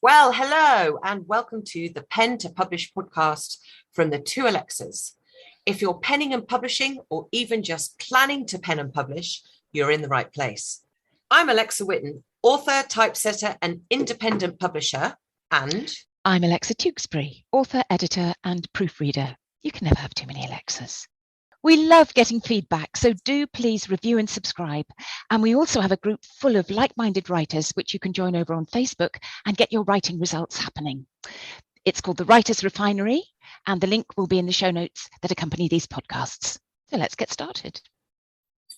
Well, hello, and welcome to the Pen to Publish podcast from the two Alexas. If you're penning and publishing, or even just planning to pen and publish, you're in the right place. I'm Alexa Whitten, author, typesetter, and independent publisher, and I'm Alexa Tewkesbury, author, editor, and proofreader. You can never have too many Alexas. We love getting feedback, so do please review and subscribe. And we also have a group full of like-minded writers, which you can join over on Facebook and get your writing results happening. It's called the Writers' Refinery, and the link will be in the show notes that accompany these podcasts. So let's get started.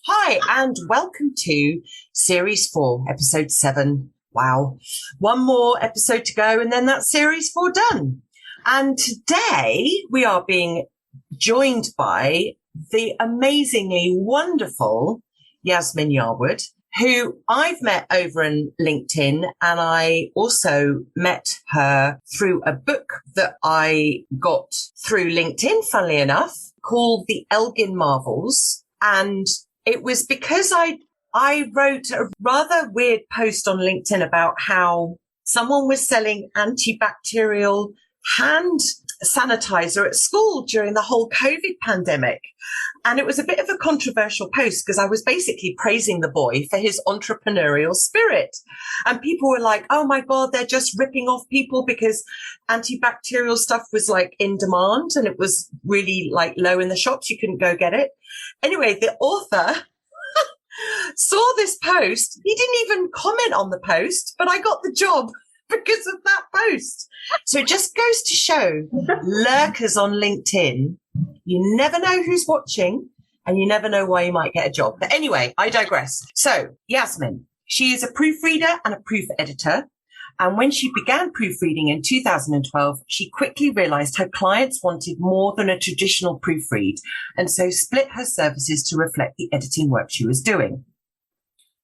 Hi, and welcome to Series 4, Episode 7. Wow. One more episode to go, and then that's Series 4 done. And today we are being joined by the amazingly wonderful Yasmin Yarwood, who I've met over on LinkedIn, and I also met her through a book that I got through LinkedIn, funnily enough, called The Elgin Marvels. And it was because I wrote a rather weird post on LinkedIn about how someone was selling antibacterial hand sanitizer at school during the whole COVID pandemic. And it was a bit of a controversial post because I was basically praising the boy for his entrepreneurial spirit. And people were like, oh my God, they're just ripping off people because antibacterial stuff was like in demand and it was really like low in the shops. You couldn't go get it. Anyway, the author saw this post. He didn't even comment on the post, but I got the job because of that post. So it just goes to show lurkers on LinkedIn, you never know who's watching and you never know why you might get a job. But anyway, I digress. So Yasmin, she is a proofreader and a proof editor. And when she began proofreading in 2012, she quickly realized her clients wanted more than a traditional proofread, and so split her services to reflect the editing work she was doing.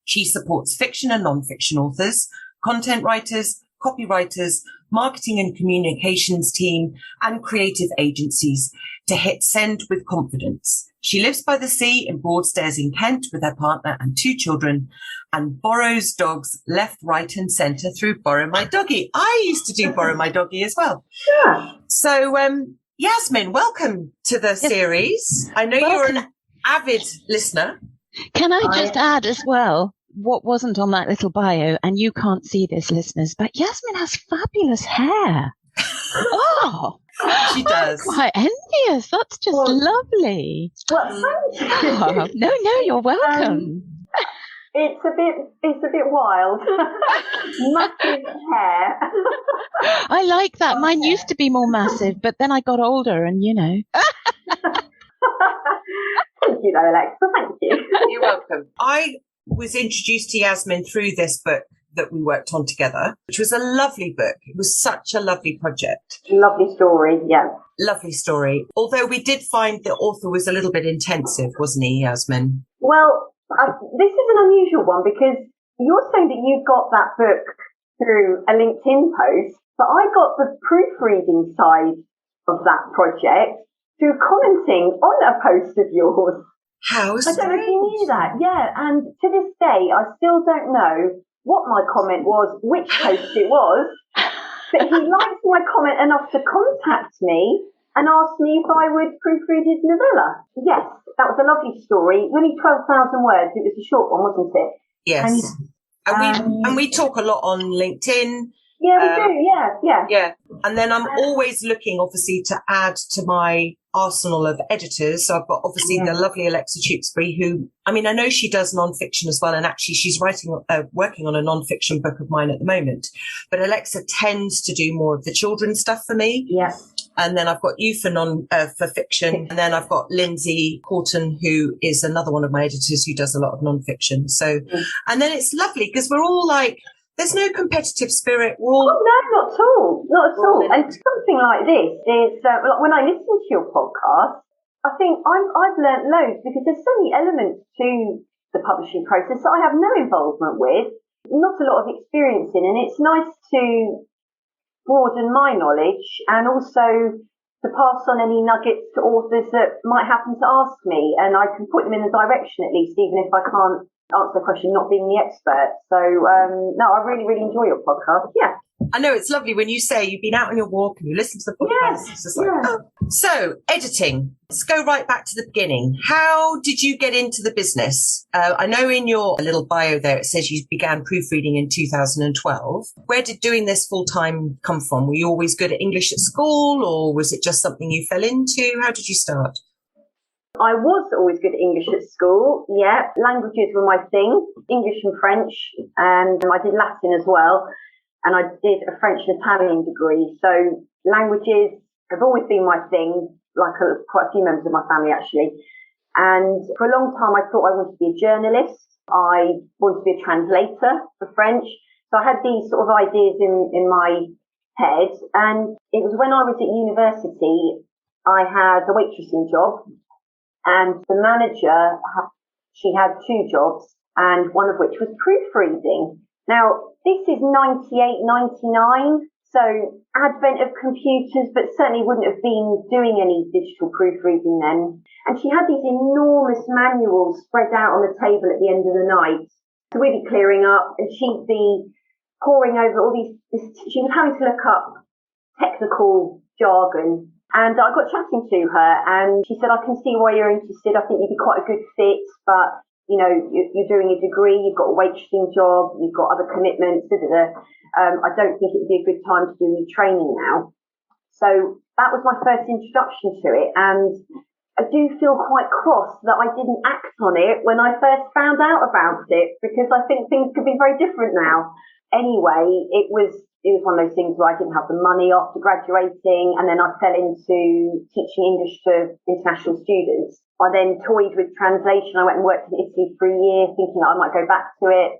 She supports fiction and non-fiction authors, content writers, copywriters, marketing and communications team, and creative agencies to hit send with confidence. She lives by the sea in Broadstairs in Kent with her partner and 2 children, and borrows dogs left, right and centre through Borrow My Doggy. I used to do Borrow My Doggy as well. Yeah. So, Yasmin, welcome to the series. I know you're an avid listener. Can I just add as well what wasn't on that little bio, and you can't see this, listeners, but Yasmin has fabulous hair. Oh, she does. I'm quite envious. That's just lovely. Well, thank you. Oh, no, you're welcome. It's a bit wild. Massive hair. I like that. Mine used to be more massive, but then I got older and, Thank you, though, Alexa. Thank you. You're welcome. I was introduced to Yasmin through this book that we worked on together, which was a lovely book. It was such a lovely project. Lovely story, yeah. Lovely story. Although we did find the author was a little bit intensive, wasn't he, Yasmin? Well, this is an unusual one because you're saying that you got that book through a LinkedIn post, but I got the proofreading side of that project through commenting on a post of yours. How strange. I don't know if you knew that. Yeah, and to this day, I still don't know what my comment was, which post it was, but he liked my comment enough to contact me and ask me if I would proofread his novella. Yes, that was a lovely story. Only 12,000 words. It was a short one, wasn't it? Yes. And we talk a lot on LinkedIn. Yeah, we do. Yeah. And then I'm always looking, obviously, to add to my arsenal of editors. So I've got obviously the lovely Alexa Tewkesbury, who, I know she does non-fiction as well. And actually she's working on a non-fiction book of mine at the moment. But Alexa tends to do more of the children's stuff for me. Yeah. And then I've got you for fiction. And then I've got Lindsay Corton, who is another one of my editors who does a lot of non-fiction. So, and then it's lovely because we're all like, there's no competitive spirit. No, not at all. Not at all. And something like this is, when I listen to your podcast, I think I've learnt loads because there's so many elements to the publishing process that I have no involvement with, not a lot of experience in, and it's nice to broaden my knowledge and also to pass on any nuggets to authors that might happen to ask me, and I can point them in the direction at least, even if I can't answer the question, not being the expert. So, no, I really, really enjoy your podcast. Yeah. I know it's lovely when you say you've been out on your walk and you listen to the podcast. It's just like, oh. So, editing. Let's go right back to the beginning. How did you get into the business? I know in your little bio there it says you began proofreading in 2012. Where did doing this full time come from? Were you always good at English at school, or was it just something you fell into? How did you start? I was always good at English at school. Yeah, languages were my thing, English and French, and I did Latin as well. And I did a French and Italian degree. So languages have always been my thing, like quite a few members of my family actually. And for a long time, I thought I wanted to be a journalist. I wanted to be a translator for French. So I had these sort of ideas in my head. And it was when I was at university, I had a waitressing job. And the manager, she had two jobs, and one of which was proofreading. Now, this is 98, 99, so advent of computers, but certainly wouldn't have been doing any digital proofreading then. And she had these enormous manuals spread out on the table at the end of the night. So we'd be clearing up, and she'd be poring over all these, she was having to look up technical jargon. And I got chatting to her, and she said, I can see why you're interested. I think you'd be quite a good fit, but, you know, you're doing a degree, you've got a waitressing job, you've got other commitments, I don't think it would be a good time to do any training now. So that was my first introduction to it. And I do feel quite cross that I didn't act on it when I first found out about it, because I think things could be very different now. Anyway, it was one of those things where I didn't have the money after graduating, and then I fell into teaching English to international students. I then toyed with translation. I went and worked in Italy for a year thinking that I might go back to it,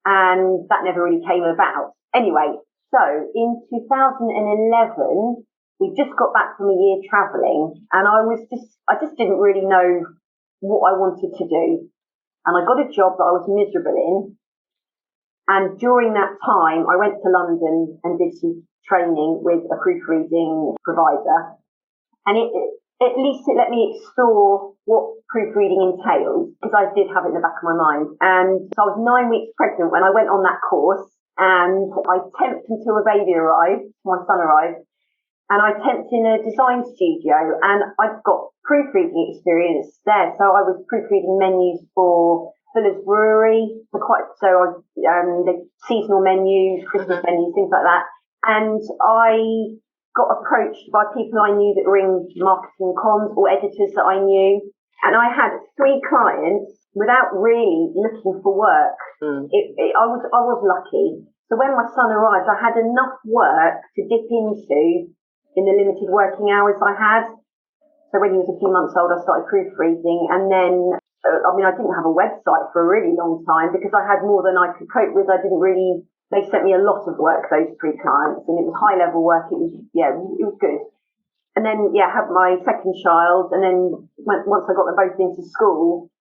and that never really came about. Anyway, so in 2011, we just got back from a year travelling, and I just didn't really know what I wanted to do. And I got a job that I was miserable in. And during that time, I went to London and did some training with a proofreading provider. And at least it let me explore what proofreading entails, because I did have it in the back of my mind. And so I was 9 weeks pregnant when I went on that course, and I temped until the baby arrived, my son arrived, and I temped in a design studio, and I've got proofreading experience there. So I was proofreading menus for Fuller's Brewery, the seasonal menus, Christmas menus, things like that. And I got approached by people I knew that were in marketing comms, or editors that I knew. And I had 3 clients without really looking for work. I was lucky. So when my son arrived, I had enough work to dip into in the limited working hours I had. So when he was a few months old, I started proofreading, and then I didn't have a website for a really long time because I had more than I could cope with. They sent me a lot of work, those 3 clients, and it was high level work. It was good. And then, I had my second child. And then once I got them both into school,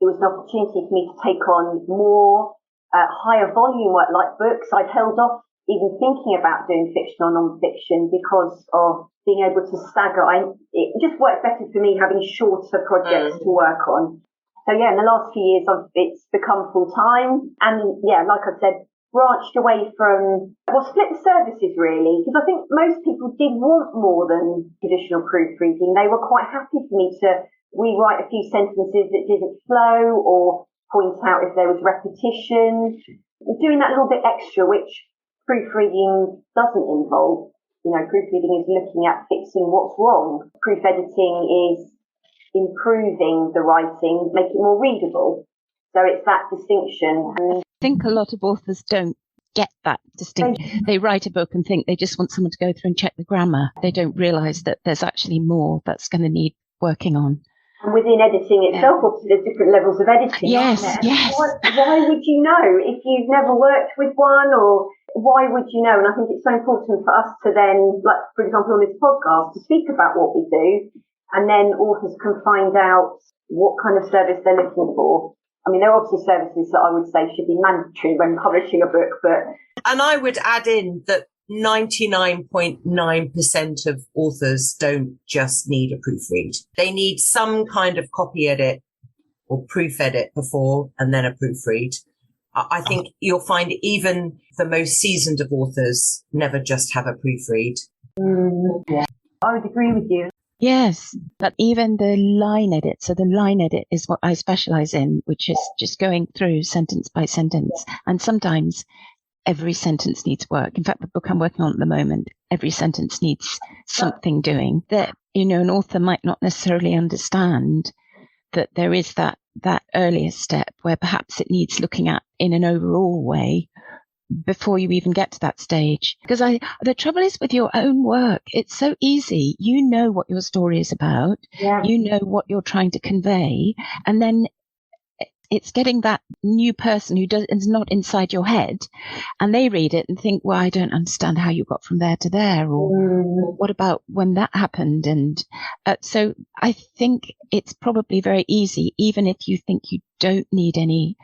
it was an opportunity for me to take on more higher volume work like books. I'd held off even thinking about doing fiction or non-fiction because of being able to stagger. It just worked better for me having shorter projects to work on. So in the last few years, it's become full time, and like I said, branched away from, split the services really, because I think most people did want more than traditional proofreading. They were quite happy for me to rewrite a few sentences that didn't flow, or point out if there was repetition, doing that little bit extra, which proofreading doesn't involve. Proofreading is looking at fixing what's wrong. Proof editing is improving the writing, make it more readable. So it's that distinction. I think a lot of authors don't get that distinction. They write a book and think they just want someone to go through and check the grammar. They don't realise that there's actually more that's going to need working on. And within editing itself, obviously there's different levels of editing. Yes. Why would you know if you've never worked with one, or why would you know? And I think it's so important for us to then, like, for example, on this podcast, to speak about what we do, and then authors can find out what kind of service they're looking for. There are obviously services that I would say should be mandatory when publishing a book, And I would add in that 99.9% of authors don't just need a proofread. They need some kind of copy edit or proof edit before, and then a proofread. I think you'll find even the most seasoned of authors never just have a proofread. Yeah, I would agree with you. Yes, but even the line edit. So the line edit is what I specialize in, which is just going through sentence by sentence. And sometimes every sentence needs work. In fact, the book I'm working on at the moment, every sentence needs something doing that, an author might not necessarily understand that there is that earlier step where perhaps it needs looking at in an overall way before you even get to that stage. Because the trouble is with your own work, it's so easy. You know what your story is about. Yeah. You know what you're trying to convey. And then it's getting that new person who is not inside your head, and they read it and think, well, I don't understand how you got from there to there, or what about when that happened? And so I think it's probably very easy, even if you think you don't need any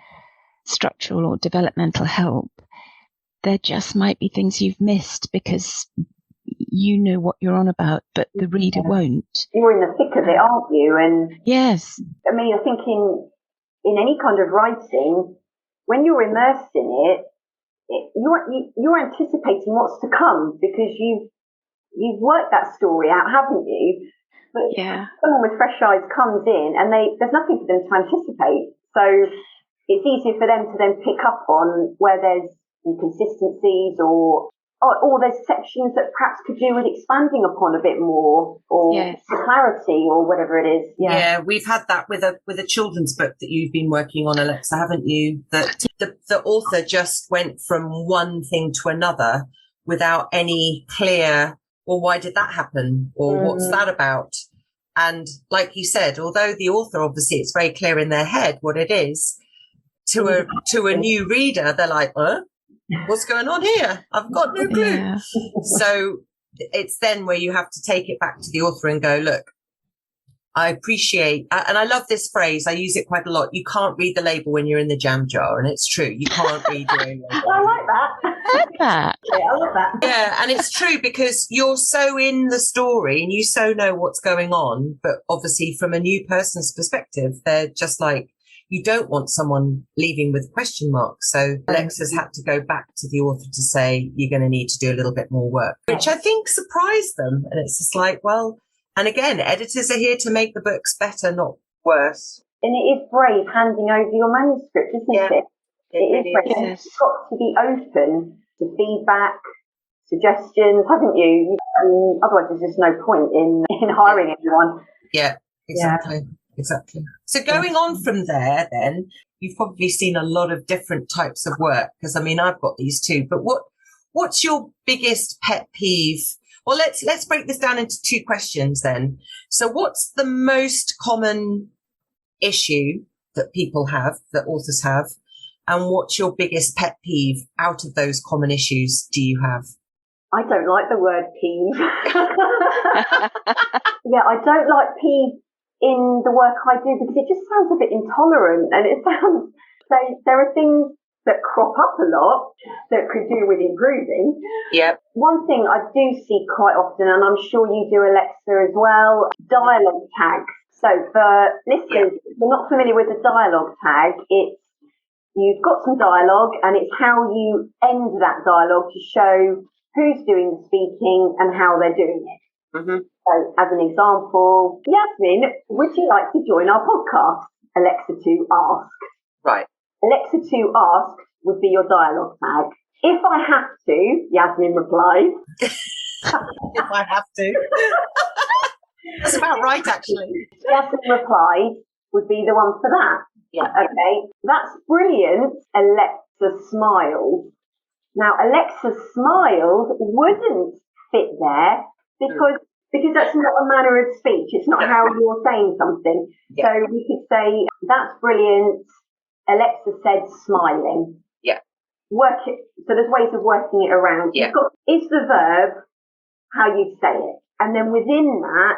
structural or developmental help, there just might be things you've missed because you know what you're on about, but the reader won't. You're in the thick of it, aren't you? And yes, I mean, I think in any kind of writing, when you're immersed in it, you're anticipating what's to come because you've worked that story out, haven't you? But someone with fresh eyes comes in and there's nothing for them to anticipate. So it's easier for them to then pick up on where there's inconsistencies or there's sections that perhaps could do with expanding upon a bit more or clarity or whatever it is. Yeah, we've had that with a children's book that you've been working on, Alexa, haven't you? That the author just went from one thing to another without any clear, well, why did that happen? Or what's that about? And like you said, although the author, obviously, it's very clear in their head what it is, to a new reader, they're like, what's going on here? I've got no clue. Yeah. So it's then where you have to take it back to the author and go, look, I appreciate, and I love this phrase, I use it quite a lot, you can't read the label when you're in the jam jar, and it's true, you can't read your own label. I like that. I like that. Yeah, I love that. Yeah, and it's true because you're so in the story and you so know what's going on, but obviously from a new person's perspective, they're just like, you don't want someone leaving with question marks. So Alexa's had to go back to the author to say, you're going to need to do a little bit more work, which I think surprised them. And it's just like, well, and again, editors are here to make the books better, not worse. And it is brave handing over your manuscript, isn't it? It is brave. Yes. You've got to be open to feedback, suggestions, haven't you? Otherwise, there's just no point in hiring anyone. Yeah, exactly. Yeah. Exactly. So going on from there, then you've probably seen a lot of different types of work because I mean I've got these too. But what's your biggest pet peeve? Well, let's break this down into two questions then. So what's the most common issue that people have, that authors have, and what's your biggest pet peeve out of those common issues do you have? I don't like the word peeve. Yeah, I don't like peeve in the work I do because it just sounds a bit intolerant and it sounds so there are things that crop up a lot that could do with improving. Yep. One thing I do see quite often, and I'm sure you do, Alexa, as well, dialogue tags. So for listeners, if you're not familiar with the dialogue tag, it's you've got some dialogue and it's how you end that dialogue to show who's doing the speaking and how they're doing it. Mm-hmm. So, as an example, Yasmin, would you like to join our podcast? Alexa 2 asked. Right. Alexa 2 asked would be your dialogue tag. If I have to, Yasmin replied. If I have to. That's about right, actually. Yasmin replied would be the one for that. Yeah. Okay. That's brilliant. Alexa smiled. Now, Alexa smiled wouldn't fit there because that's not a manner of speech. It's not how you're saying something. Yeah. So we could say, that's brilliant. Alexa said smiling. Yeah. Work it. So there's ways of working it around. Yeah. You've got, is the verb how you say it. And then within that,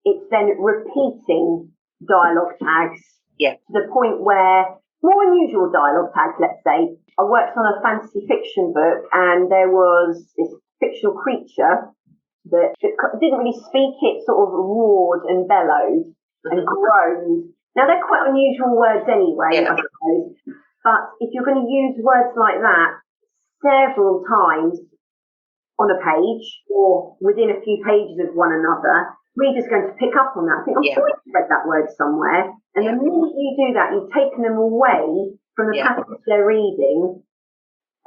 it's then repeating dialogue tags. Yeah. To the point where more unusual dialogue tags, let's say. I worked on a fantasy fiction book and there was this fictional creature that didn't really speak, it sort of roared and bellowed and groaned. Now, they're quite unusual words anyway, I suppose. But if you're going to use words like that several times on a page or within a few pages of one another, readers going to pick up on that. I think, I'm sure you've read that word somewhere. And the minute you do that, you've taken them away from the passage they're reading.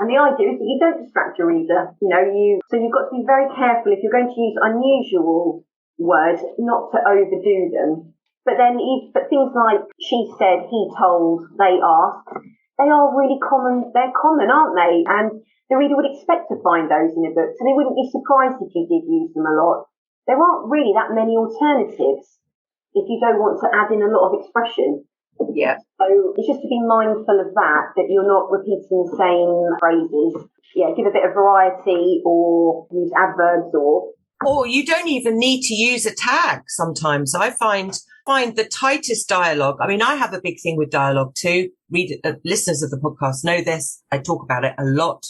And the idea is that you don't distract your reader. So you've got to be very careful if you're going to use unusual words, not to overdo them. But things like she said, he told, they asked, they are really common. They're common, aren't they? And the reader would expect to find those in a book, so they wouldn't be surprised if you did use them a lot. There aren't really that many alternatives if you don't want to add in a lot of expression. Yeah. So it's just to be mindful of that you're not repeating the same phrases. Yeah, give a bit of variety or use adverbs Or you don't even need to use a tag sometimes. I find the tightest dialogue. I mean, I have a big thing with dialogue too. Listeners of the podcast know this. I talk about it a lot.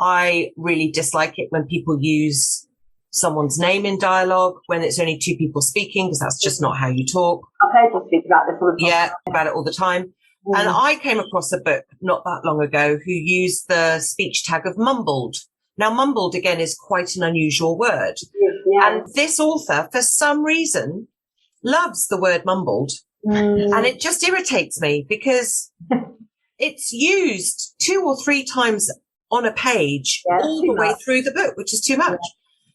I really dislike it when people use someone's name in dialogue when it's only two people speaking, because that's just not how you talk. I've heard you speak about this all the time. Yeah, about it all the time. Mm. And I came across a book not that long ago who used the speech tag of mumbled. Now, mumbled, again, is quite an unusual word. Yeah. And this author, for some reason, loves the word mumbled. And it just irritates me because it's used 2 or 3 times on a page all the way through the book, which is too much.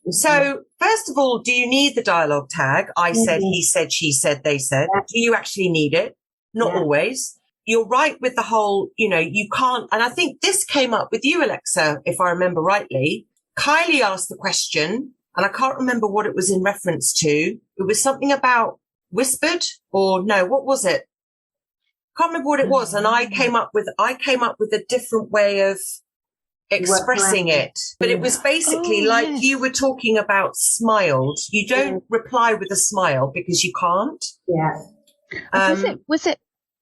Yeah. So, first of all, do you need the dialogue tag? I said, he said, she said, they said. Yeah. Do you actually need it? Not always. You're right with the whole, you can't. And I think this came up with you, Alexa, if I remember rightly. Kylie asked the question, and I can't remember what it was in reference to. It was something about whispered, or no, what was it? Can't remember what it was. And I came up with a different way of expressing it. But it was basically you were talking about smiled. You don't reply with a smile because you can't. Yeah. Was it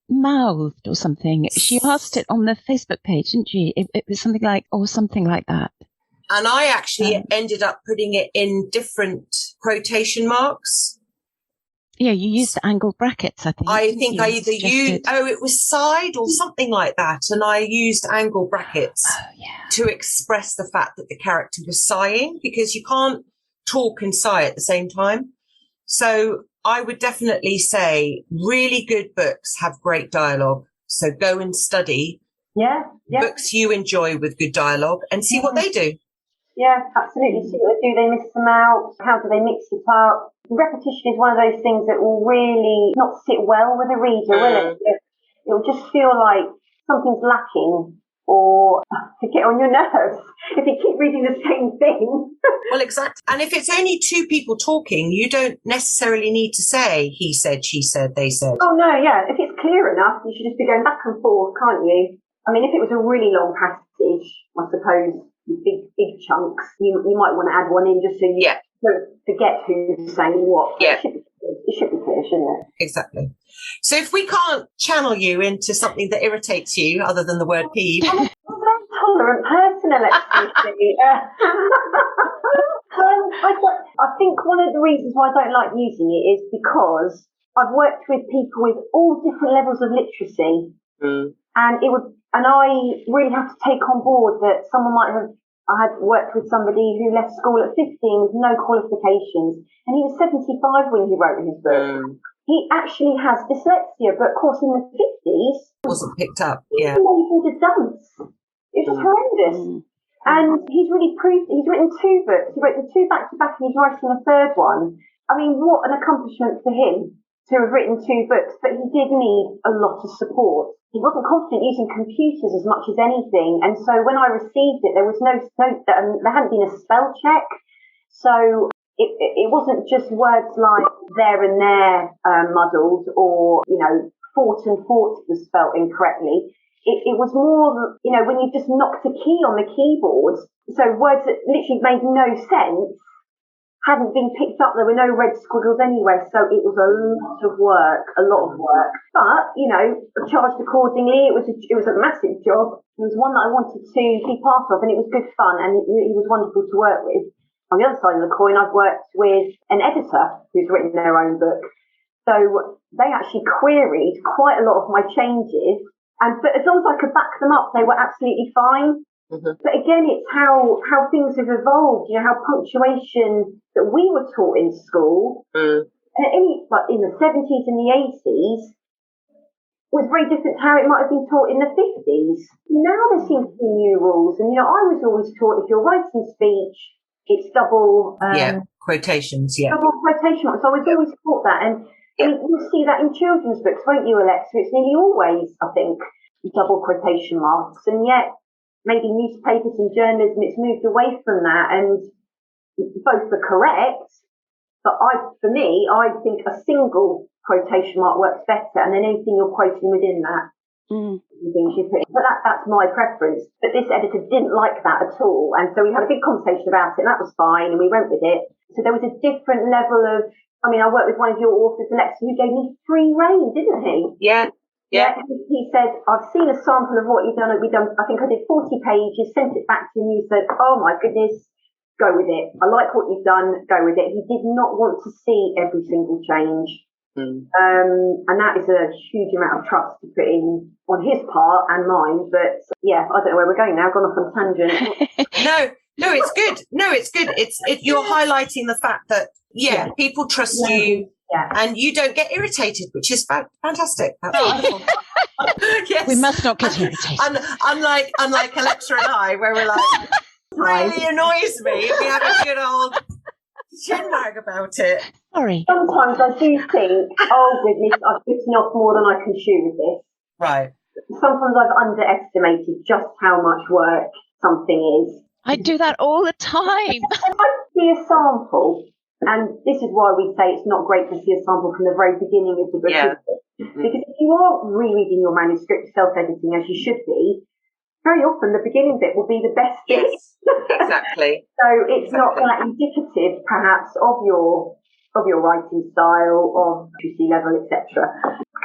mouthed or something? She asked it on the Facebook page, didn't she? It was something like that. And I actually ended up putting it in different quotation marks. Yeah, you used angled brackets, I think. I think I either used, it was side or something like that. And I used angled brackets to express the fact that the character was sighing, because you can't talk and sigh at the same time. So I would definitely say really good books have great dialogue. So go and study books you enjoy with good dialogue and see what they do. Yeah, absolutely. See what they do. They miss them out. How do they mix it up? Repetition is one of those things that will really not sit well with a reader, will it? It'll just feel like something's lacking or to get on your nerves if you keep reading the same thing. Well, exactly. And if it's only 2 people talking, you don't necessarily need to say he said, she said, they said. Oh, no, yeah. If it's clear enough, you should just be going back and forth, can't you? I mean, if it was a really long passage, I suppose, big chunks, you might want to add one in just so you don't forget who's saying what. Yeah. It should be clear, shouldn't it? Exactly. So if we can't channel you into something that irritates you, other than the word peeve. I'm a very tolerant person, Alexia. I think one of the reasons why I don't like using it is because I've worked with people with all different levels of literacy. And I really have to take on board that I had worked with somebody who left school at 15 with no qualifications, and he was 75 when he wrote his book. He actually has dyslexia, but of course in the 50s... wasn't picked up, He labelled a dunce. It was horrendous. And he's really proved... He's written 2 books. He wrote the 2 back-to-back, and he's writing a 3rd one. I mean, what an accomplishment for him to have written 2 books, but he did need a lot of support. He wasn't confident using computers as much as anything, and so when I received it, there was there hadn't been a spell check, so it wasn't just words like there and there muddled, or fought and fought was spelt incorrectly. It was more, when you just knocked a key on the keyboard, so words that literally made no sense hadn't been picked up. There were no red squiggles anywhere, so it was a lot of work. But charged accordingly. It was a massive job. It was one that I wanted to be part of, and it was good fun, and it was wonderful to work with. On the other side of the coin, I've worked with an editor who's written their own book, so they actually queried quite a lot of my changes But as long as I could back them up, they were absolutely fine. Mm-hmm. But again, it's how things have evolved. You know, how punctuation that we were taught in school, in the 70s and the 80s, was very different to how it might have been taught in the 50s. Now there seems to be new rules. And, you know, I was always taught if you're writing speech, it's double... quotations, double quotation marks. So I was always taught that. And you'll see that in children's books, won't you, Alexa? It's nearly always, I think, double quotation marks. And yet, maybe newspapers and journalism, it's moved away from that. And both are correct. But for me, I think a single quotation mark works better, and then anything you're quoting within that. Things you put in. But that's my preference. But this editor didn't like that at all. And so we had a big conversation about it, and that was fine, and we went with it. So there was a different level of, I mean, I worked with one of your authors, Alexa, who gave me free rein, didn't he? Yeah. He said, I've seen a sample of what you've done. I think I did 40 pages, sent it back to him, and you said, oh my goodness, go with it. I like what you've done, go with it. He did not want to see every single change. And that is a huge amount of trust to put in on his part and mine. But yeah, I don't know where we're going now. I've gone off on a tangent. No, it's good. No, it's good. You're highlighting the fact that people trust you, and you don't get irritated, which is fantastic. That's wonderful. Yes. We must not get irritated. Unlike Alexa and I, where we're like, really annoys me. We have a good old chinwag about it. Sorry. Sometimes I do think, oh goodness, I've bitten off more than I can chew with this. Right. Sometimes I've underestimated just how much work something is. I do that all the time. I see a sample, and this is why we say it's not great to see a sample from the very beginning of the book. Yeah. Because if you are rereading your manuscript, self-editing as you should be, very often the beginning bit will be the best bit. Yes, exactly. So it's not that indicative, perhaps, of your writing style, of literacy level, etc.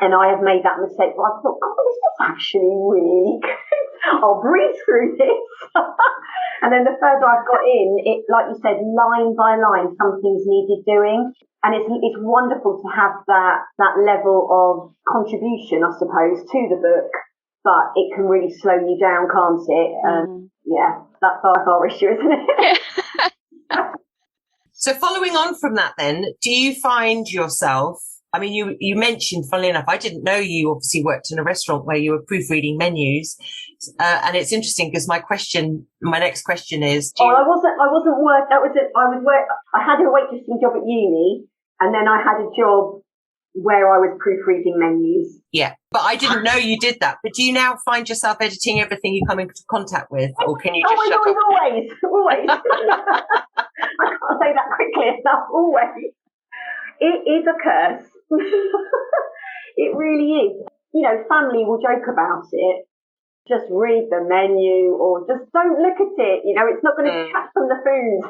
And I have made that mistake. But I thought, God, this is actually really good. I'll breeze through this. And then the further I've got in, it, like you said, line by line, something's needed doing. And it's wonderful to have that level of contribution, I suppose, to the book. But it can really slow you down, can't it? Yeah, that's our issue, isn't it? So following on from that then, do you find yourself, I mean, you mentioned, funnily enough, I didn't know you obviously worked in a restaurant where you were proofreading menus. And it's interesting because my next question is... I wasn't work. That was it. I had a waitressing job at uni, and then I had a job where I was proofreading menus. Yeah, but I didn't know you did that. But do you now find yourself editing everything you come into contact with, or can you just shut up? Always. I can't say that quickly enough. Always. It is a curse. It really is. You know, family will joke about it. Just read the menu, or just don't look at it. You know, it's not going to detract from the food.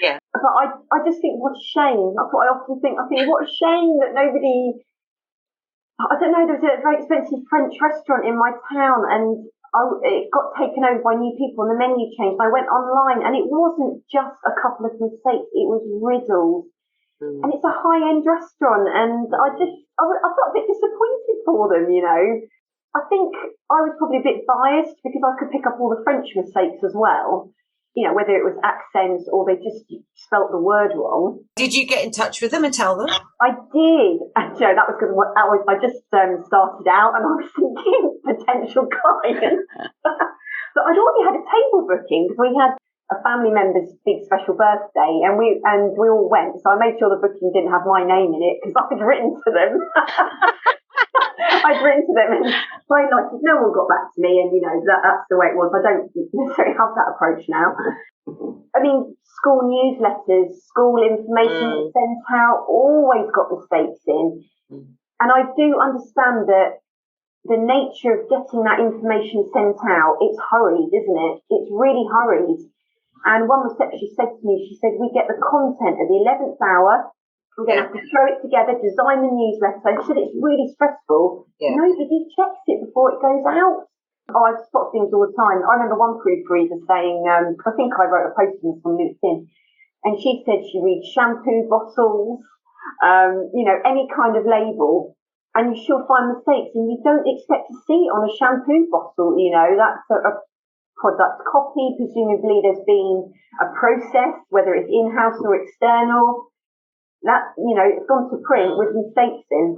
Yeah. But I just think, what a shame. That's what I often think. I think, what a shame that nobody... I don't know, there was a very expensive French restaurant in my town, and it got taken over by new people, and the menu changed. I went online, and it wasn't just a couple of mistakes. It was riddled. And it's a high-end restaurant, and I felt a bit disappointed for them, you know. I think I was probably a bit biased because I could pick up all the French mistakes as well, you know, whether it was accents or they just spelt the word wrong. Did you get in touch with them and tell them? I did. And you know, that was because I just started out and I was thinking potential client. But I'd already had a table booking because we had a family member's big special birthday, and we all went. So I made sure the booking didn't have my name in it because I'd written to them. I'd written to them and highlighted. No one got back to me, and you know that's the way it was. I don't necessarily have that approach now. I mean, school newsletters, school information sent out, always got mistakes in, and I do understand that the nature of getting that information sent out, it's hurried, isn't it? It's really hurried. And one receptionist said to me, she said, we get the content at the 11th hour. We're going to have to throw it together, design the newsletter. She said it's really stressful. Yeah. Nobody checks it before it goes out. Oh, I spot things all the time. I remember one proofreader saying, I think I wrote a post on this on LinkedIn, and she said she reads shampoo bottles, you know, any kind of label. and you still find mistakes, and you don't expect to see it on a shampoo bottle. That's a product copy. Presumably there's been a process, whether it's in-house or external. That, it's gone to print with mistakes in.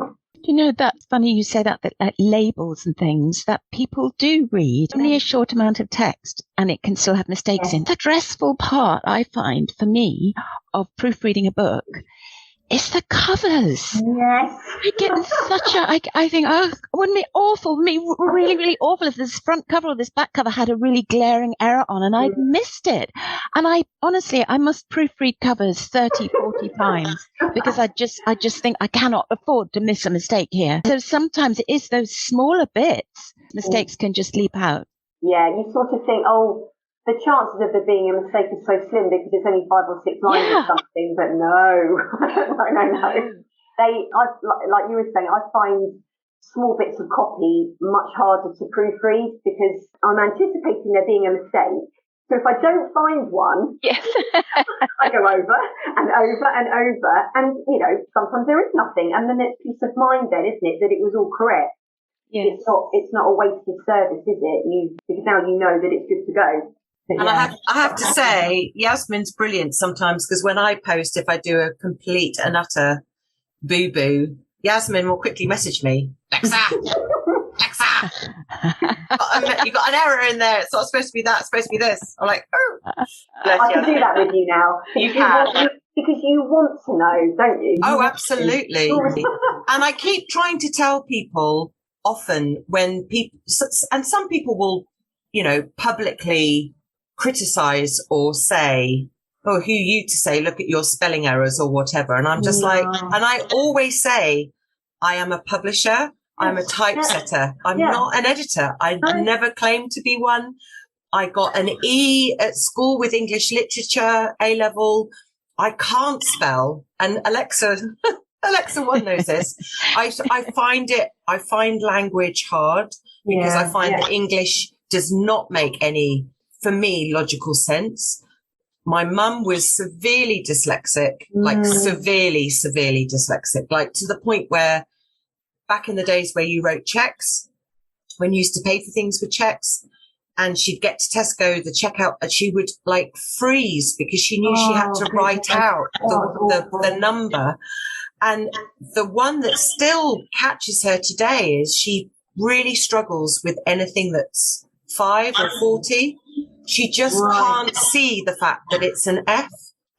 That's funny you say that labels and things that people do read. Only a short amount of text and it can still have mistakes in. The stressful part, I find, for me, of proofreading a book is the covers. Yes. I get I think, wouldn't it be awful, really, really awful if this front cover or this back cover had a really glaring error on and I'd missed it. And I must proofread covers 30, 40 times because I just think I cannot afford to miss a mistake here. So sometimes it is those smaller bits, mistakes can just leap out. Yeah, you sort of think, the chances of there being a mistake are so slim because it's only 5 or 6 lines or something, but no. No. Like you were saying, I find small bits of copy much harder to proofread because I'm anticipating there being a mistake. So if I don't find one, I go over and over and over, and sometimes there is nothing, and then it's peace of mind then, isn't it, that it was all correct. Yes. It's not a wasted service, is it? Because now you know that it's good to go. But and I have to say, Yasmin's brilliant sometimes because when I post, if I do a complete and utter boo-boo, Yasmin will quickly message me, Alexa, you got an error in there. It's not supposed to be that. It's supposed to be this. I'm like, oh. I can do that with you now. You can. Because you want to know, don't you? Oh, absolutely. And I keep trying to tell people often when people, and some people will, publicly criticize or say, oh, who are you to say, look at your spelling errors or whatever. And I'm just and I always say, I am a publisher. I'm a typesetter. I'm not an editor. I never claimed to be one. I got an E at school with English literature, A-level. I can't spell. And Alexa 1 knows this. I find language hard because I find that English does not make any, for me, logical sense. My mum was severely dyslexic, like severely dyslexic, like to the point where back in the days where you wrote checks, when you used to pay for things with checks, and she'd get to Tesco, the checkout, and she would like freeze because she knew she had to write out the number. And the one that still catches her today is she really struggles with anything that's 5 or 40. She just can't see the fact that it's an F.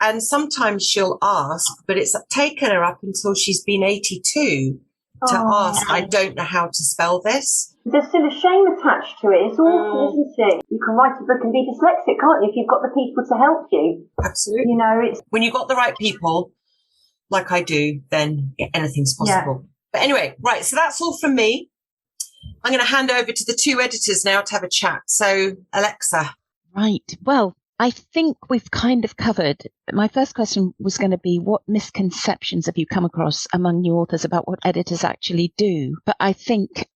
And sometimes she'll ask, but it's taken her up until she's been 82 to ask, I don't know how to spell this. There's still a shame attached to it. It's awful, isn't it? You can write a book and be dyslexic, can't you, if you've got the people to help you? Absolutely. It's when you've got the right people, like I do, then anything's possible. Yeah. But anyway, right, so that's all from me. I'm going to hand over to the 2 editors now to have a chat. So, Alexa. Right. Well, I think we've kind of covered. My first question was going to be, what misconceptions have you come across among new authors about what editors actually do? But I think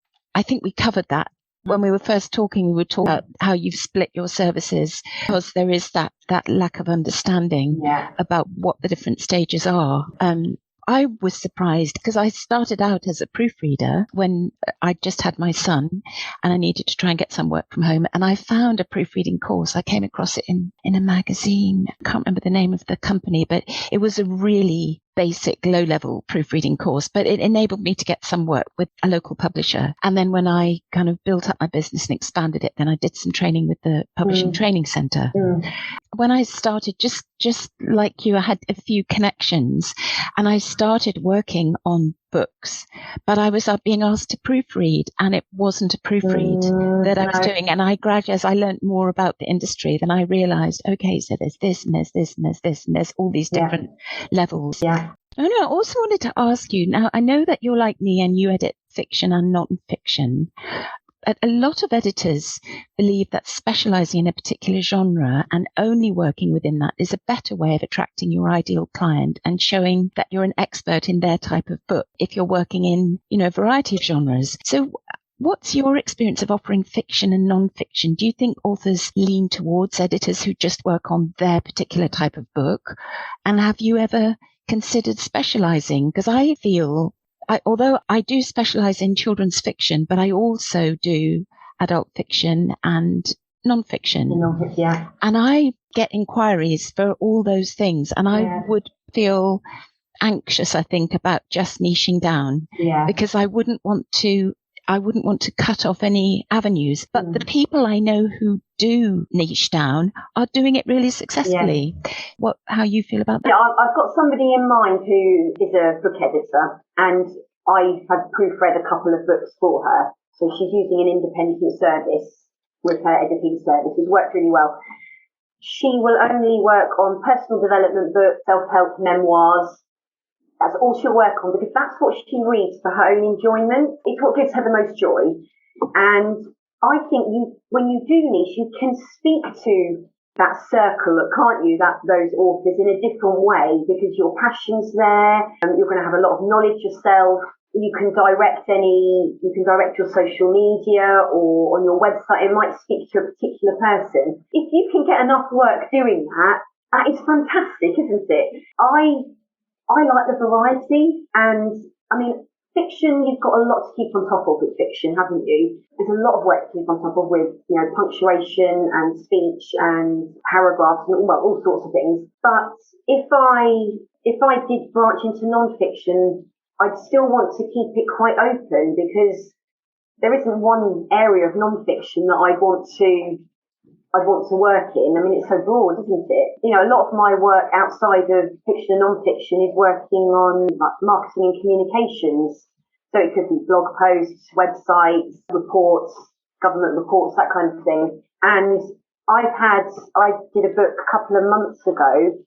we covered that. When we were first talking, we were talking about how you've split your services because there is that lack of understanding about what the different stages are. I was surprised because I started out as a proofreader when I just had my son and I needed to try and get some work from home. And I found a proofreading course. I came across it in a magazine. I can't remember the name of the company, but it was a really basic low-level proofreading course, but it enabled me to get some work with a local publisher. And then when I kind of built up my business and expanded it, then I did some training with the Publishing Training Centre. When I started, just like you, I had a few connections and I started working on books, but I was being asked to proofread and it wasn't a proofread that I was doing. And I gradually, as I learned more about the industry, then I realized, okay, so there's this and there's this and there's this and there's all these different levels. Yeah. I also wanted to ask you, now I know that you're like me and you edit fiction and non-fiction. A lot of editors believe that specializing in a particular genre and only working within that is a better way of attracting your ideal client and showing that you're an expert in their type of book if you're working in, a variety of genres. So what's your experience of offering fiction and non-fiction? Do you think authors lean towards editors who just work on their particular type of book? And have you ever considered specializing? Because I feel although I do specialise in children's fiction, but I also do adult fiction and non-fiction. Yeah. And I get inquiries for all those things, and I would feel anxious, I think, about just niching down, because I wouldn't want to cut off any avenues. But the people I know who do niche down are doing it really successfully. How you feel about that? Yeah, I've got somebody in mind who is a book editor, and I have proofread a couple of books for her. So she's using an independent service with her editing service. It's worked really well. She will only work on personal development books, self-help memoirs. That's all she'll work on, because that's what she reads for her own enjoyment. It's what gives her the most joy. And I think when you do niche, you can speak to that circle, can't you, those authors in a different way, because your passion's there, you're going to have a lot of knowledge yourself. You can direct your social media, or on your website, it might speak to a particular person. If you can get enough work doing that, that is fantastic, isn't it? I like the variety, and I mean, fiction, you've got a lot to keep on top of with fiction, haven't you? There's a lot of work to keep on top of with, punctuation and speech and paragraphs and all sorts of things. But if I did branch into non-fiction, I'd still want to keep it quite open, because there isn't one area of non-fiction that I'd want to work in. I mean, it's so broad, isn't it? A lot of my work outside of fiction and non-fiction is working on marketing and communications. So it could be blog posts, websites, reports, government reports, that kind of thing. And I did a book a couple of months ago,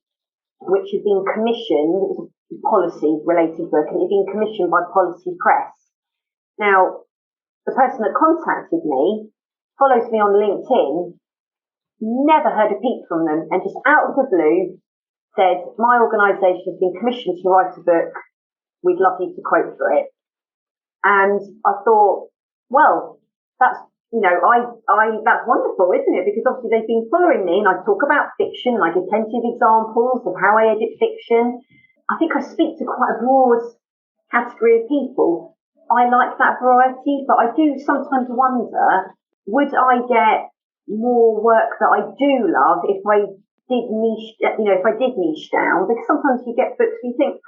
which had been commissioned. It was a policy-related book, and it had been commissioned by Policy Press. Now, the person that contacted me follows me on LinkedIn. Never heard a peep from them, and just out of the blue said, my organisation has been commissioned to write a book, we'd love you to quote for it. And I thought, well, that's that's wonderful, isn't it? Because obviously they've been following me, and I talk about fiction, and I give plenty of examples of how I edit fiction. I think I speak to quite a broad category of people. I like that variety, but I do sometimes wonder, would I get more work that I do love if I did niche down? Because sometimes you get books and you think,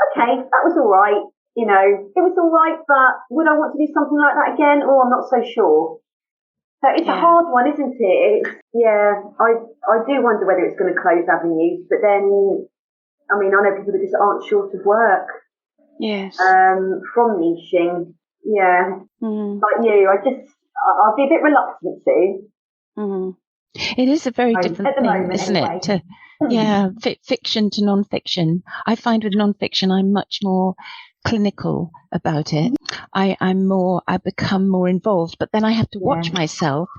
okay, that was all right, it was all right, but would I want to do something like that again? Oh, I'm not so sure. So it's a hard one, isn't it? I do wonder whether it's going to close avenues, but then, I mean, I know people that just aren't short of work. Yes. From niching. Yeah. Like you, I'll be a bit reluctant to. It is a very different thing, isn't it? Fiction to non-fiction. I find with non-fiction, I'm much more clinical about it. I become more involved, but then I have to watch myself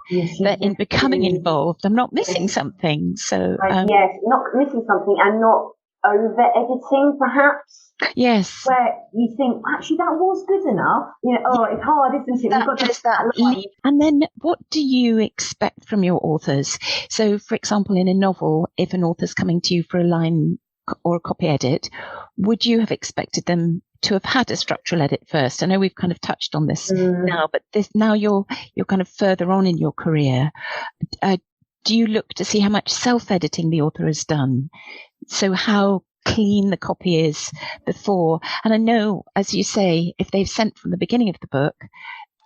that in becoming involved, I'm not missing something. So not missing something, and not over editing, perhaps. Yes. Where you think, actually, that was good enough. It's hard, isn't it? You've got to that. And then what do you expect from your authors? So, for example, in a novel, if an author's coming to you for a line or a copy edit, would you have expected them to have had a structural edit first? I know we've kind of touched on this now, but now you're kind of further on in your career. Do you look to see how much self-editing the author has done? So how clean the copy is before. And I know, as you say, if they've sent from the beginning of the book,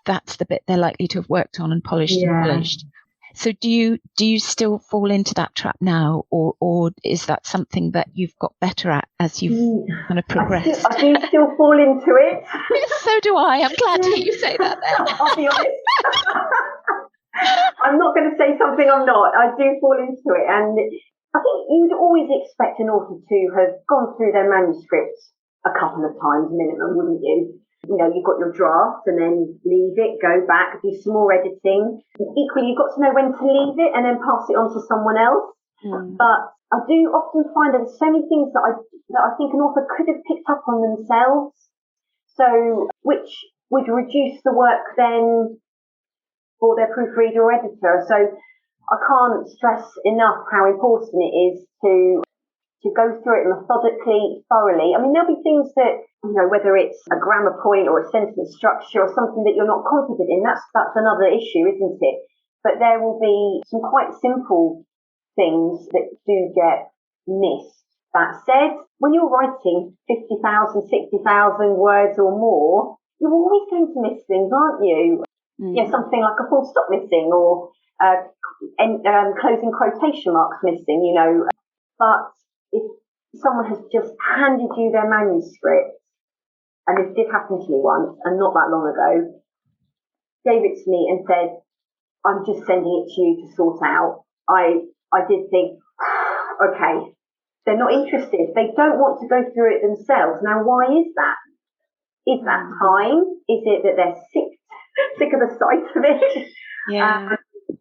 that's the bit they're likely to have worked on and polished and polished. So do you still fall into that trap now, or is that something that you've got better at as you've kind of progressed? I do still fall into it. Yes, so do I. I'm glad to hear you say that then. I'll be honest. I'm not going to say something I'm not. I do fall into it, and I think you'd always expect an author to have gone through their manuscript a couple of times minimum, wouldn't you? You've got your draft and then leave it, go back, do some more editing. Equally, you've got to know when to leave it and then pass it on to someone else. But I do often find that there's so many things that I think an author could have picked up on themselves. So, which would reduce the work then for their proofreader or editor. So I can't stress enough how important it is to to go through it methodically, thoroughly. I mean, there'll be things that, whether it's a grammar point or a sentence structure or something that you're not confident in, that's another issue, isn't it? But there will be some quite simple things that do get missed. That said, when you're writing 50,000, 60,000 words or more, you're always going to miss things, aren't you? Something like a full stop missing or closing quotation marks missing, But if someone has just handed you their manuscript, and this did happen to me once and not that long ago, gave it to me and said, I'm just sending it to you to sort out, I did think, okay, they're not interested. They don't want to go through it themselves. Now, why is that? Is that time? Is it that they're sick of the sight of it? Yeah.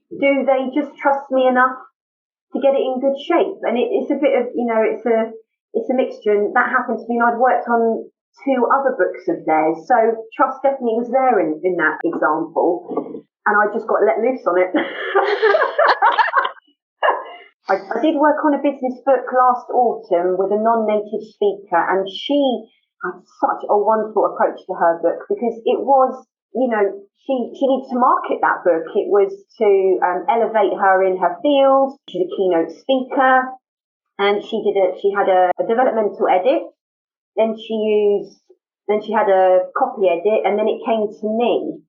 Do they just trust me enough to get it in good shape? And it's a bit of, it's a mixture. And that happened to me. I'd worked on 2 other books of theirs. So trust definitely was there in that example. And I just got let loose on it. I did work on a business book last autumn with a non-native speaker, and she had such a wonderful approach to her book because it was, she needs to market that book. It was to elevate her in her field. She's a keynote speaker, and she had a developmental edit. Then she had a copy edit, and then it came to me.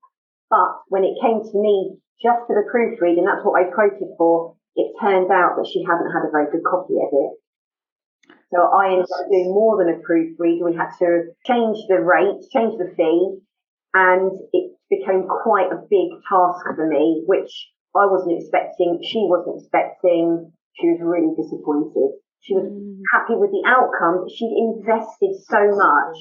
But when it came to me just for the proofread, and that's what I quoted for, it turned out that she hadn't had a very good copy edit. So I ended up doing more than a proofread. We had to change the rate, change the fee, and it became quite a big task for me, which I wasn't expecting. She wasn't expecting. She was really disappointed. She was happy with the outcome, but she'd invested so much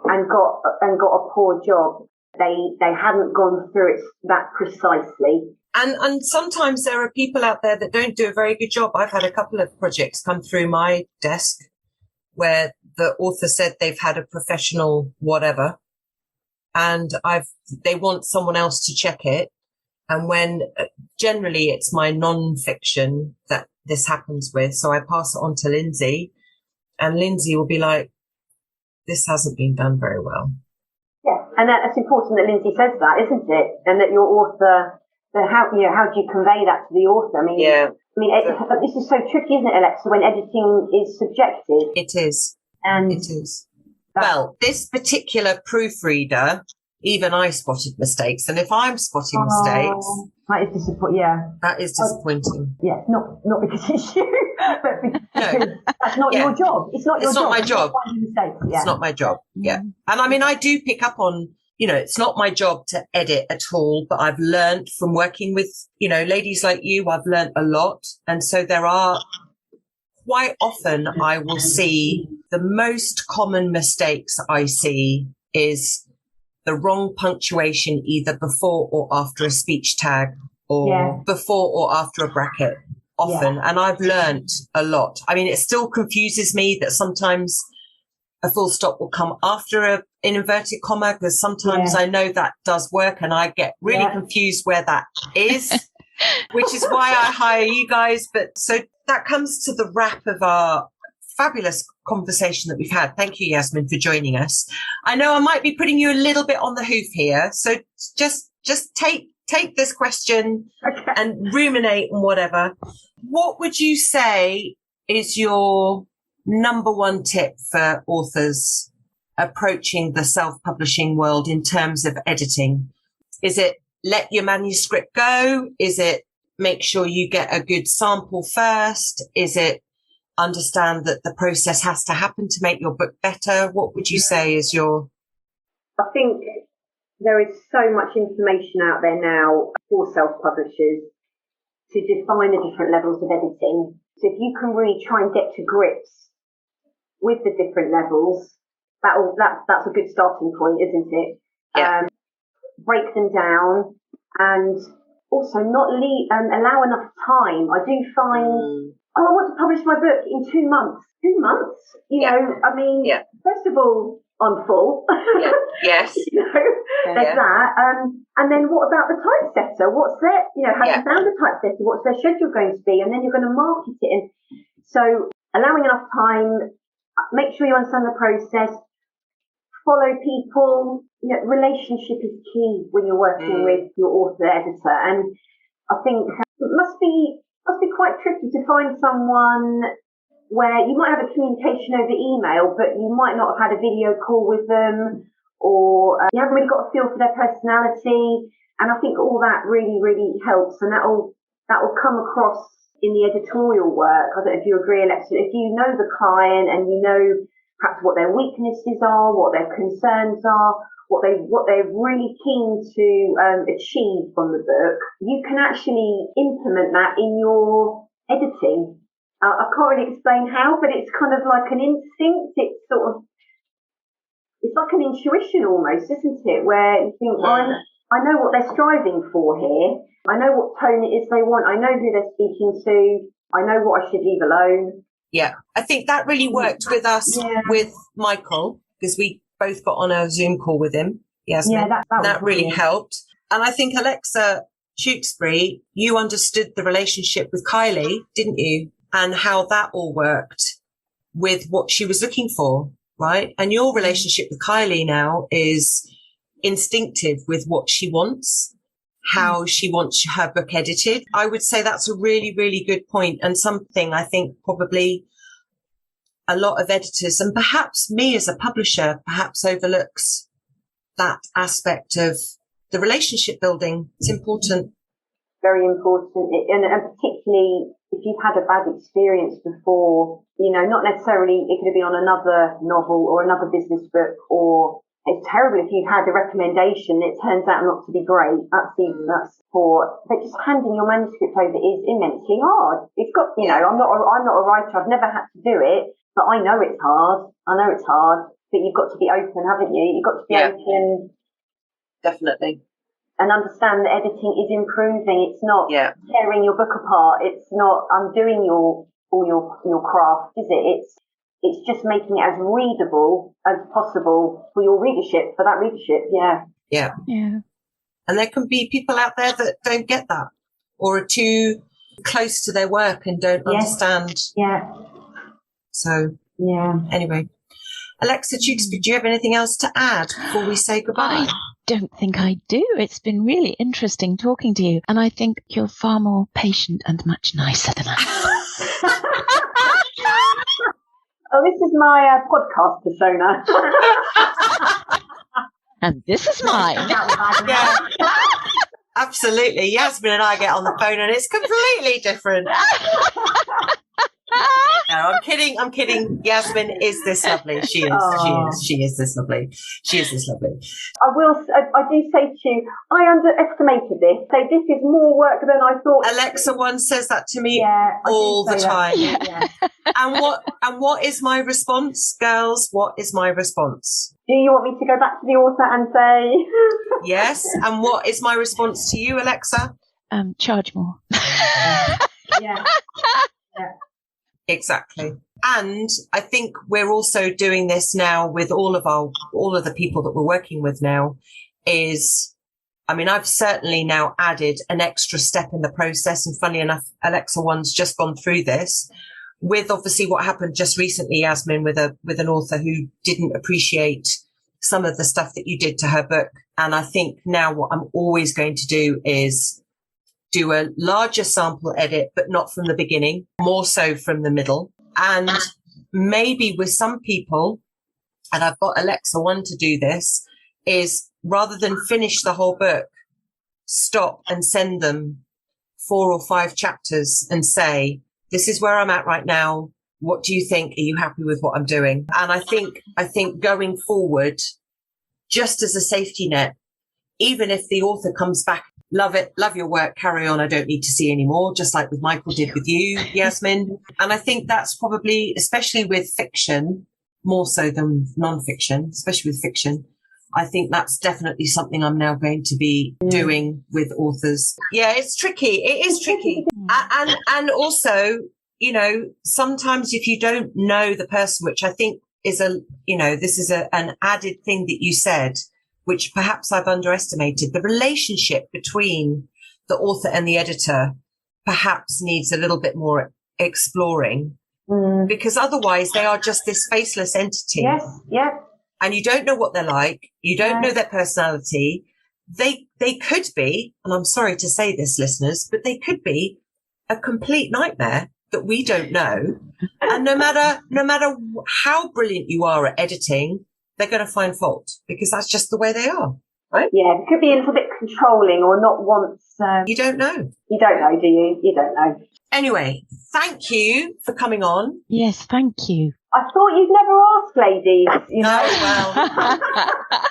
and got a poor job. They hadn't gone through it that precisely. And sometimes there are people out there that don't do a very good job. I've had a couple of projects come through my desk where the author said they've had a professional whatever, and they want someone else to check it. And when generally it's my non-fiction that this happens with, so I pass it on to Lindsay, and Lindsay will be like, this hasn't been done very well. Yeah, and it's important that Lindsay says that, isn't it? And that your author, how do you convey that to the author? I mean, this is so tricky, isn't it, Alexa, when editing is subjective? It is. And it is. Well, this particular proofreader, even I spotted mistakes. And if I'm spotting mistakes... That is disappointing, yeah. That is disappointing. Yeah, not because it's you, but because that's not your job. It's not your job. It's not my job. Yeah. It's not my job, yeah. And I mean, I do pick up on, it's not my job to edit at all, but I've learned from working with, ladies like you, I've learned a lot. And so there are... Quite often I will see the most common mistakes I see is the wrong punctuation either before or after a speech tag or before or after a bracket often. Yeah. And I've learned a lot. I mean, it still confuses me that sometimes a full stop will come after an inverted comma, because sometimes I know that does work and I get really confused where that is, which is why I hire you guys. But so that comes to the wrap of our fabulous conversation that we've had. Thank you, Yasmin, for joining us. I know I might be putting you a little bit on the hoof here, so just take this question and ruminate and whatever. What would you say is your number one tip for authors approaching the self-publishing world in terms of editing? Is it let your manuscript go? Is it make sure you get a good sample first? Is it understand that the process has to happen to make your book better? What would you say is your... I think there is so much information out there now for self-publishers to define the different levels of editing. So if you can really try and get to grips with the different levels, that's a good starting point, isn't it? Yeah. Break them down and also not allow enough time. I do find, I want to publish my book in 2 months. 2 months? You know, I mean, first of all, I'm full. Yeah. Yes. There's that. And then what about the typesetter? What's their, have you found a typesetter? What's their schedule going to be? And then you're going to market it. And so allowing enough time, make sure you understand the process, follow people. Relationship is key when you're working with your author editor, and I think it must be quite tricky to find someone where you might have a communication over email, but you might not have had a video call with them, or you haven't really got a feel for their personality. And I think all that really, really helps, and that will come across in the editorial work. I don't know if you agree, Alexa. If you know the client and you know perhaps what their weaknesses are, what their concerns are, what they're really keen to achieve from the book, you can actually implement that in your editing. I can't really explain how, but it's kind of like an instinct. It's like an intuition almost, isn't it? Where you think, well, I know what they're striving for here. I know what tone it is they want. I know who they're speaking to. I know what I should leave alone. Yeah, I think that really worked with us, with Michael, because we both got on a Zoom call with him. Yasmin. Yeah, that really helped. And I think Alexa Tewkesbury, you understood the relationship with Kylie, didn't you? And how that all worked with what she was looking for, right? And your relationship with Kylie now is instinctive with what she wants, how she wants her book edited. I would say that's a really, really good point, and something I think probably a lot of editors, and perhaps me as a publisher, perhaps overlooks that aspect of the relationship building. It's important. Very important. And particularly if you've had a bad experience before, not necessarily it could have been on another novel or another business book, or it's terrible if you've had a recommendation, it turns out not to be great. That's poor. But just handing your manuscript over is immensely hard. It's got, I'm not a writer. I've never had to do it, but I know it's hard. But you've got to be open, haven't you? You've got to be open. Definitely. And understand that editing is improving. It's not tearing your book apart. It's not undoing all your craft, is it? It's just making it as readable as possible for your readership, for that readership. Yeah. And there can be people out there that don't get that, or are too close to their work and don't understand. Yeah. So, anyway. Alexa Tewkesbury, do you have anything else to add before we say goodbye? I don't think I do. It's been really interesting talking to you, and I think you're far more patient and much nicer than I am. Oh, this is my podcast persona. And this is mine. Yeah. Absolutely. Yasmin and I get on the phone and it's completely different. No, I'm kidding. Yasmin is this lovely. She is this lovely. I do say to you, I underestimated this. So this is more work than I thought. Alexa one says that to me all the time. Yeah. And what is my response, girls? What is my response? Do you want me to go back to the author and say? Yes. And what is my response to you, Alexa? Charge more. Yeah. Exactly. And I think we're also doing this now with all of the people that we're working with now I've certainly now added an extra step in the process. And funnily enough, Alexa one's just gone through this with obviously what happened just recently, Yasmin, with an author who didn't appreciate some of the stuff that you did to her book. And I think now what I'm always going to do is do a larger sample edit, but not from the beginning, more so from the middle. And maybe with some people, and I've got Alexa one to do this, is rather than finish the whole book, stop and send them 4 or 5 chapters and say, this is where I'm at right now. What do you think? Are you happy with what I'm doing? And I think going forward, just as a safety net, even if the author comes back, love it, love your work, carry on, I don't need to see any more, just like with Michael did with you, Yasmin. And I think that's probably, especially with fiction, more so than non-fiction, especially with fiction, I think that's definitely something I'm now going to be doing with authors. Yeah, it's tricky. It is tricky. And also, sometimes if you don't know the person, which I think is this is an added thing that you said, which perhaps I've underestimated, the relationship between the author and the editor perhaps needs a little bit more exploring. because otherwise they are just this faceless entity. Yes, yeah. And you don't know what they're like. You don't know their personality. They could be, and I'm sorry to say this, listeners, but they could be a complete nightmare that we don't know. And no matter how brilliant you are at editing, they're going to find fault because that's just the way they are, right? Yeah, it could be a little bit controlling or not once. You don't know. You don't know, do you? You don't know. Anyway, thank you for coming on. Yes, thank you. I thought you'd never ask, ladies. You know? Well,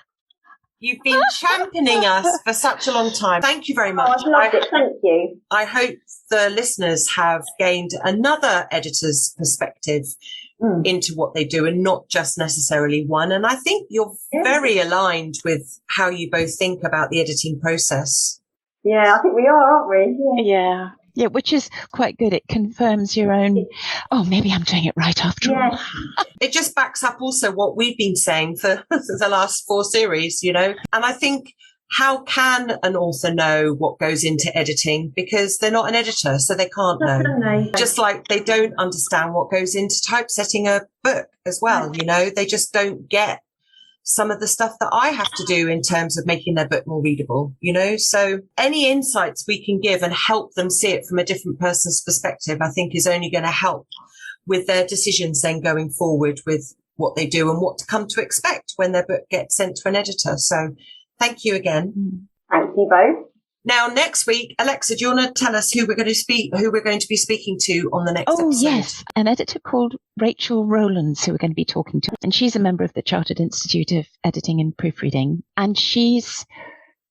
you've been championing us for such a long time. Thank you very much. I've loved it. Thank you. I hope the listeners have gained another editor's perspective into what they do and not just necessarily one. And I think you're very aligned with how you both think about the editing process. Yeah, I think we are, aren't we? Yeah. Yeah, which is quite good. It confirms your own, maybe I'm doing it right after all. It just backs up also what we've been saying for the last 4 series, you know. And I think, how can an author know what goes into editing? Because they're not an editor, so they can't know. Just like they don't understand what goes into typesetting a book as well, you know. They just don't get some of the stuff that I have to do in terms of making their book more readable, you know. So any insights we can give and help them see it from a different person's perspective, I think is only going to help with their decisions then going forward with what they do and what to come to expect when their book gets sent to an editor. So thank you again. Thank you both. Now, next week, Alexa, do you want to tell us who we're going to be speaking to on the next episode? Oh, yes. An editor called Rachel Rowlands, who we're going to be talking to. And she's a member of the Chartered Institute of Editing and Proofreading. And she's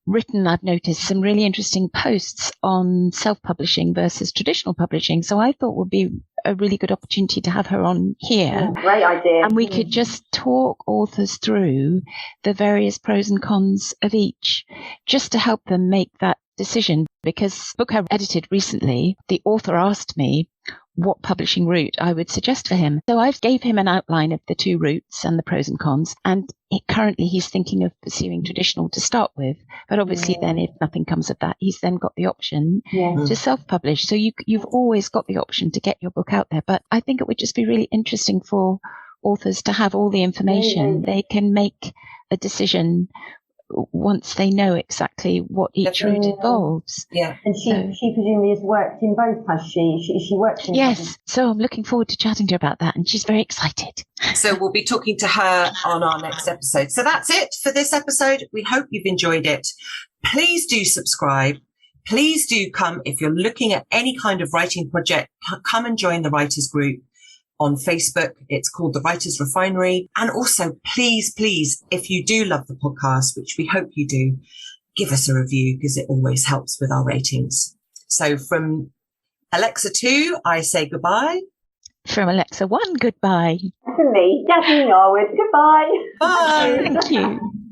written, I've noticed, some really interesting posts on self-publishing versus traditional publishing. So I thought would be a really good opportunity to have her on here. Great idea. And we could just talk authors through the various pros and cons of each, just to help them make that decision. Because the book I edited recently, the author asked me what publishing route I would suggest for him. So I gave him an outline of the 2 routes and the pros and cons. And currently he's thinking of pursuing traditional to start with. But obviously then if nothing comes of that, he's then got the option to self-publish. So you've always got the option to get your book out there. But I think it would just be really interesting for authors to have all the information. They can make a decision once they know exactly what each route involves. Yeah. And she presumably has worked in both, has she? She worked in Yes. So I'm looking forward to chatting to her about that, and she's very excited. So we'll be talking to her on our next episode. So that's it for this episode. We hope you've enjoyed it. Please do subscribe. Please do come, if you're looking at any kind of writing project, come and join the writers group on Facebook. It's called The Writers Refinery. And also, please, if you do love the podcast, which we hope you do, give us a review because it always helps with our ratings. So from Alexa 2, I say goodbye. From Alexa 1, goodbye. From me, Yasmin Yarwood, goodbye. Bye. Thank you.